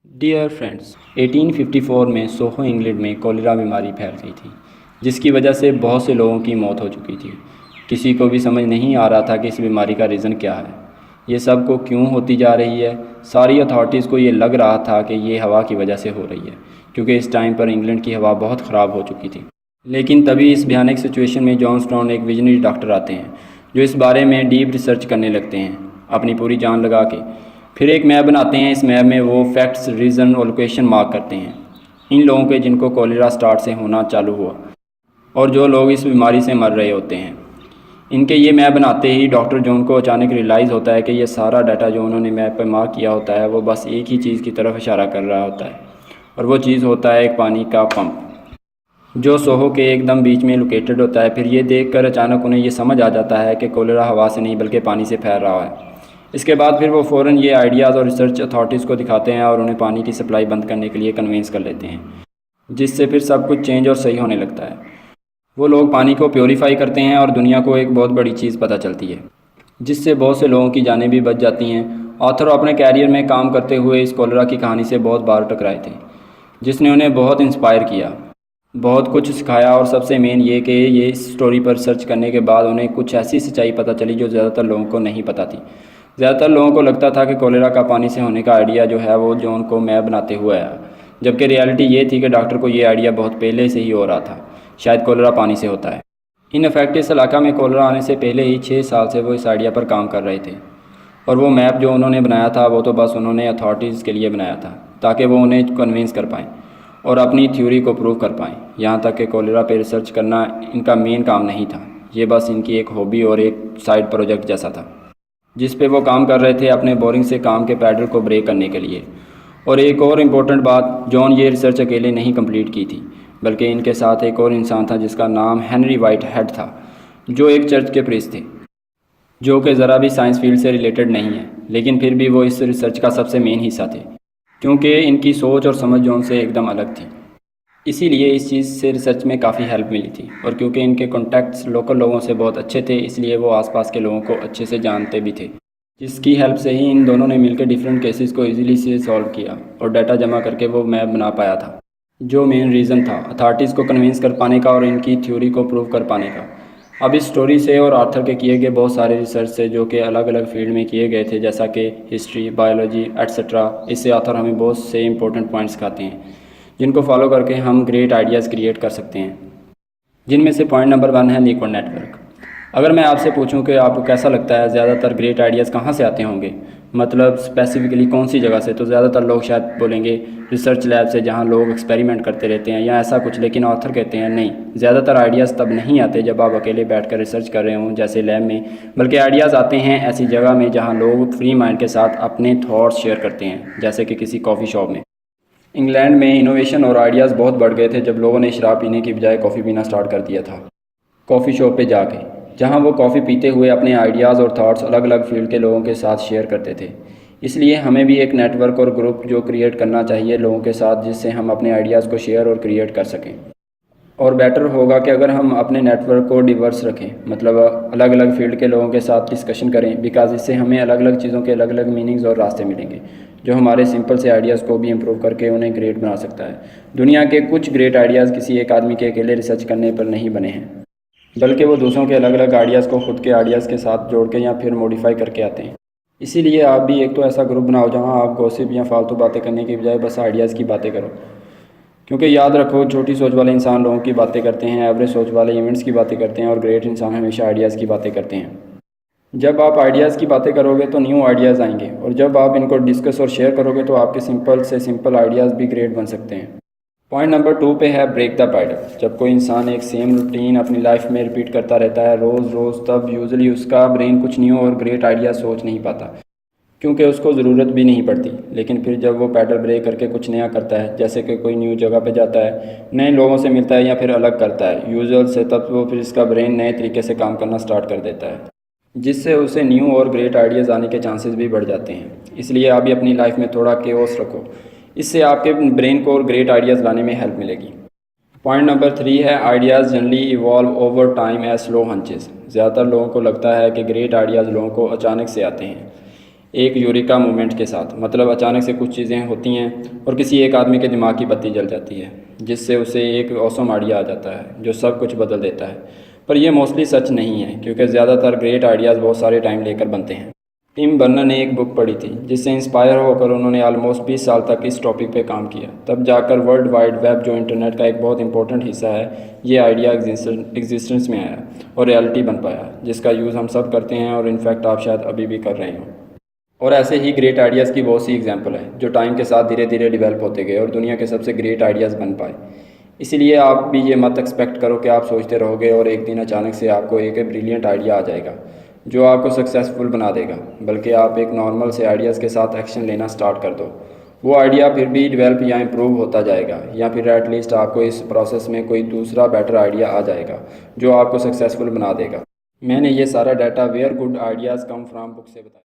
Dear friends, 1854 में Soho England में cholera बीमारी फैल गई थी, जिसकी वजह से बहुत से लोगों की मौत हो चुकी थी। किसी को भी समझ नहीं आ रहा था कि इस बीमारी का रीज़न क्या है, ये सब को क्यों होती जा रही है। सारी अथॉरिटीज़ को ये लग रहा था कि ये हवा की वजह से हो रही है, क्योंकि इस टाइम पर इंग्लैंड की हवा बहुत ख़राब हो चुकी थी। लेकिन तभी इस भयानक सिचुएशन में जॉन स्टोन एक विजनरी डॉक्टर आते हैं, जो इस बारे में डीप रिसर्च करने लगते हैं, अपनी पूरी जान लगा के। फिर एक मैप बनाते हैं। इस मैप में वो फैक्ट्स, रीज़न और लोकेशन मार्क करते हैं इन लोगों के जिनको कॉलेरा स्टार्ट से होना चालू हुआ और जो लोग इस बीमारी से मर रहे होते हैं। इनके ये मैप बनाते ही डॉक्टर जॉन को अचानक रियलाइज़ होता है कि ये सारा डाटा जो उन्होंने मैप पर मार्क किया होता है वो बस एक ही चीज़ की तरफ इशारा कर रहा होता है, और वो चीज़ होता है एक पानी का पंप, जो सोहो के एकदम बीच में लोकेटेड होता है। फिर ये देखकर अचानक उन्हें ये समझ आ जाता है कि कॉलेरा हवा से नहीं बल्कि पानी से फैल रहा है। इसके बाद फिर वो फ़ौरन ये आइडियाज़ और रिसर्च अथॉरिटीज़ को दिखाते हैं और उन्हें पानी की सप्लाई बंद करने के लिए कन्विंस कर लेते हैं, जिससे फिर सब कुछ चेंज और सही होने लगता है। वो लोग पानी को प्योरीफाई करते हैं और दुनिया को एक बहुत बड़ी चीज़ पता चलती है, जिससे बहुत से लोगों की जानें भी बच जाती हैं। ऑथर अपने कैरियर में काम करते हुए इस कॉलेरा की कहानी से बहुत बार टकराए थे, जिसने उन्हें बहुत इंस्पायर किया, बहुत कुछ सिखाया। और सबसे मेन ये कि ये इस स्टोरी पर सर्च करने के बाद उन्हें कुछ ऐसी सच्चाई पता चली जो ज़्यादातर लोगों को नहीं पता थी। ज़्यादातर लोगों को लगता था कि कॉलेरा का पानी से होने का आइडिया जो है वो जॉन को मैप बनाते हुए आया, जबकि रियलिटी ये थी कि डॉक्टर को ये आइडिया बहुत पहले से ही हो रहा था, शायद कॉलेरा पानी से होता है। इन इफेक्ट इस इलाका में कॉलेरा आने से पहले ही 6 साल से वो इस आइडिया पर काम कर रहे थे, और वो मैप जो उन्होंने बनाया था वो तो बस उन्होंने अथॉरिटीज़ के लिए बनाया था, ताकि वो उन्हें कन्विंस कर पाएँ और अपनी थ्योरी को प्रूव कर पाएँ। यहाँ तक कि कॉलेरा पे रिसर्च करना इनका मेन काम नहीं था, ये बस इनकी एक हॉबी और एक साइड प्रोजेक्ट जैसा था, जिस पे वो काम कर रहे थे अपने बोरिंग से काम के पैडल को ब्रेक करने के लिए। और एक और इम्पोर्टेंट बात, जॉन ये रिसर्च अकेले नहीं कंप्लीट की थी, बल्कि इनके साथ एक और इंसान था जिसका नाम हेनरी वाइट हेड था, जो एक चर्च के प्रीस्ट थे, जो कि ज़रा भी साइंस फील्ड से रिलेटेड नहीं है, लेकिन फिर भी वो इस रिसर्च का सबसे मेन हिस्सा थे, क्योंकि इनकी सोच और समझ जॉन से एकदम अलग थी। इसीलिए इस चीज़ से रिसर्च में काफ़ी हेल्प मिली थी, और क्योंकि इनके कॉन्टैक्ट्स लोकल लोगों से बहुत अच्छे थे, इसलिए वो आसपास के लोगों को अच्छे से जानते भी थे, जिसकी हेल्प से ही इन दोनों ने मिलकर डिफरेंट केसेस को इजीली से सॉल्व किया और डाटा जमा करके वो मैप बना पाया था, जो मेन रीज़न था अथॉरिटीज़ को कन्विंस कर पाने का और इनकी थ्योरी को प्रूव कर पाने का। अब इस स्टोरी से और आर्थर के किए गए बहुत सारे रिसर्च से, जो कि अलग अलग फील्ड में किए गए थे, जैसा कि हिस्ट्री, बायोलॉजी एट्सेट्रा, इससे आर्थर हमें बहुत से इंपॉर्टेंट पॉइंट्स सिखाते हैं, जिनको फॉलो करके हम ग्रेट आइडियाज़ क्रिएट कर सकते हैं। जिनमें से पॉइंट नंबर 1 है नेटवर्क नेटवर्क। अगर मैं आपसे पूछूं कि आपको कैसा लगता है ज़्यादातर ग्रेट आइडियाज़ कहाँ से आते होंगे, मतलब स्पेसिफिकली कौन सी जगह से, तो ज़्यादातर लोग शायद बोलेंगे रिसर्च लैब से, जहाँ लोग एक्सपेरिमेंट करते रहते हैं या ऐसा कुछ। लेकिन ऑथर कहते हैं नहीं, ज़्यादातर आइडियाज़ तब नहीं आते जब आप अकेले बैठकर रिसर्च कर रहे हों जैसे लैब में, बल्कि आइडियाज़ आते हैं ऐसी जगह में जहाँ लोग फ्री माइंड के साथ अपने थॉट्स शेयर करते हैं, जैसे कि किसी कॉफ़ी शॉप में। इंग्लैंड में इनोवेशन और आइडियाज़ बहुत बढ़ गए थे जब लोगों ने शराब पीने की बजाय कॉफ़ी पीना स्टार्ट कर दिया था, कॉफ़ी शॉप पे जाके, जहाँ वो कॉफ़ी पीते हुए अपने आइडियाज़ और थॉट्स अलग अलग फील्ड के लोगों के साथ शेयर करते थे। इसलिए हमें भी एक नेटवर्क और ग्रुप जो क्रिएट करना चाहिए लोगों के साथ, जिससे हम अपने आइडियाज़ को शेयर और क्रिएट कर सकें। और बेटर होगा कि अगर हम अपने नेटवर्क को डिवर्स रखें, मतलब अलग अलग फील्ड के लोगों के साथ डिस्कशन करें, बिकॉज इससे हमें अलग अलग चीज़ों के अलग अलग मीनिंग्स और रास्ते मिलेंगे, जो हमारे सिंपल से आइडियाज़ को भी इम्प्रूव करके उन्हें ग्रेट बना सकता है। दुनिया के कुछ ग्रेट आइडियाज़ किसी एक आदमी के अकेले रिसर्च करने पर नहीं बने हैं, बल्कि वो दूसरों के अलग अलग आइडियाज़ को खुद के आइडियाज़ के साथ जोड़ के या फिर मॉडिफाई करके आते हैं। इसीलिए आप भी एक तो ऐसा ग्रुप बनाओ जहाँ आप गॉसिप या फालतू बातें करने की बजाय बस आइडियाज़ की बातें करो, क्योंकि याद रखो, छोटी सोच वाले इंसान लोगों की बातें करते हैं, एवरेज सोच वाले इवेंट्स की बातें करते हैं, और ग्रेट इंसान हमेशा आइडियाज़ की बातें करते हैं। जब आप आइडियाज़ की बातें करोगे तो न्यू आइडियाज़ आएंगे, और जब आप इनको डिस्कस और शेयर करोगे तो आपके सिंपल से सिंपल आइडियाज़ भी ग्रेट बन सकते हैं। पॉइंट नंबर 2 पे है ब्रेक द पैटर्न। जब कोई इंसान एक सेम रूटीन अपनी लाइफ में रिपीट करता रहता है रोज़ रोज़, तब यूजुअली उसका ब्रेन कुछ न्यू और ग्रेट आइडिया सोच नहीं पाता, क्योंकि उसको ज़रूरत भी नहीं पड़ती। लेकिन फिर जब वो पैटर्न ब्रेक करके कुछ नया करता है, जैसे कि कोई न्यू जगह पे जाता है, नए लोगों से मिलता है या फिर अलग करता है यूजुअल से, तब वो फिर इसका ब्रेन नए तरीके से काम करना स्टार्ट कर देता है, जिससे उसे न्यू और ग्रेट आइडियाज़ आने के चांसेस भी बढ़ जाते हैं। इसलिए आप भी अपनी लाइफ में थोड़ा केओस रखो, इससे आपके ब्रेन को और ग्रेट आइडियाज़ लाने में हेल्प मिलेगी। पॉइंट नंबर 3 है ideas generally evolve over time as slow hunches. ज़्यादातर लोगों को लगता है कि ग्रेट आइडियाज़ लोगों को अचानक से आते हैं, एक यूरिका मूवमेंट के साथ, मतलब अचानक से कुछ चीज़ें होती हैं और किसी एक आदमी के दिमाग की बत्ती जल जाती है, जिससे उसे एक ऑसम आइडिया आ जाता है जो सब कुछ बदल देता है। पर यह मोस्टली सच नहीं है, क्योंकि ज़्यादातर ग्रेट आइडियाज़ बहुत सारे टाइम लेकर बनते हैं। टिम बर्नर ने एक बुक पढ़ी थी जिससे इंस्पायर होकर उन्होंने ऑलमोस्ट 20 साल तक इस टॉपिक पे काम किया। तब जाकर वर्ल्ड वाइड वेब, जो इंटरनेट का एक बहुत इंपॉर्टेंट हिस्सा है, ये आइडिया एग्जिस्टेंस में आया और रियलिटी बन पाया, जिसका यूज़ हम सब करते हैं और इनफैक्ट आप शायद अभी भी कर रहे हो। और ऐसे ही ग्रेट आइडियाज़ की बहुत सी एग्जांपल है जो टाइम के साथ धीरे धीरे डेवलप होते गए और दुनिया के सबसे ग्रेट आइडियाज़ बन पाए। इसीलिए आप भी ये मत एक्सपेक्ट करो कि आप सोचते रहोगे और एक दिन अचानक से आपको एक ब्रिलियंट आइडिया आ जाएगा जो आपको सक्सेसफुल बना देगा, बल्कि आप एक नॉर्मल से आइडियाज़ के साथ एक्शन लेना स्टार्ट कर दो। वो आइडिया फिर भी डेवलप या इम्प्रूव होता जाएगा, या फिर एटलीस्ट आपको इस प्रोसेस में कोई दूसरा बेटर आइडिया आ जाएगा जो आपको सक्सेसफुल बना देगा। मैंने ये सारा data where good ideas come from book से बताया।